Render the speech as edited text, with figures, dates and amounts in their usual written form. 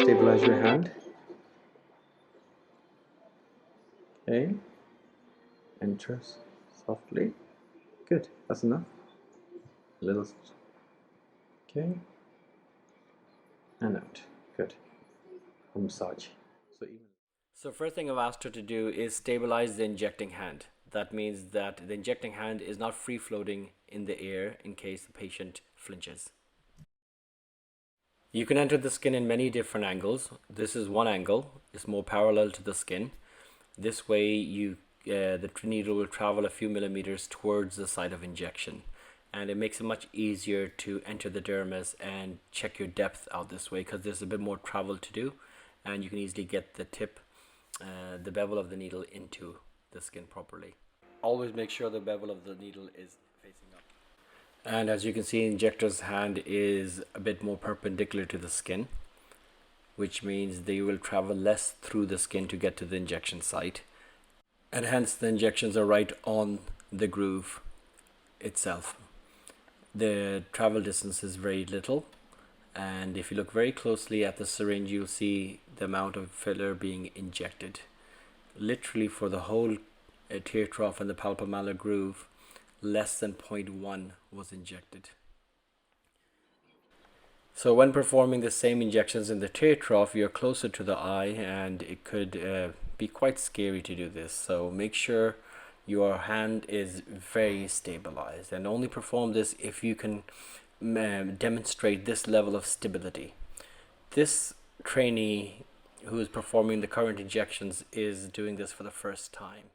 stabilize your hand. Okay, enter softly. Good, that's enough. A little. Okay, and out. Good. Massage. So first thing I've asked her to do is stabilize the injecting hand. That means that the injecting hand is not free floating in the air in case the patient flinches. You can enter the skin in many different angles. This is one angle. It's more parallel to the skin. This way the needle will travel a few millimeters towards the site of injection, and it makes it much easier to enter the dermis and check your depth out this way, because there's a bit more travel to do, and you can easily get the tip, the bevel of the needle into the skin properly. Always make sure the bevel of the needle is facing up. And as you can see, injector's hand is a bit more perpendicular to the skin, which means they will travel less through the skin to get to the injection site, and hence the injections are right on the groove itself. The travel distance is very little, and if you look very closely at the syringe, you'll see the amount of filler being injected. Literally for the whole tear trough and the palpamalar groove, less than 0.1 was injected. So when performing the same injections in the tear trough, you're closer to the eye, and it could be quite scary to do this. So make sure your hand is very stabilized, and only perform this if you can demonstrate this level of stability. This trainee who is performing the current injections is doing this for the first time.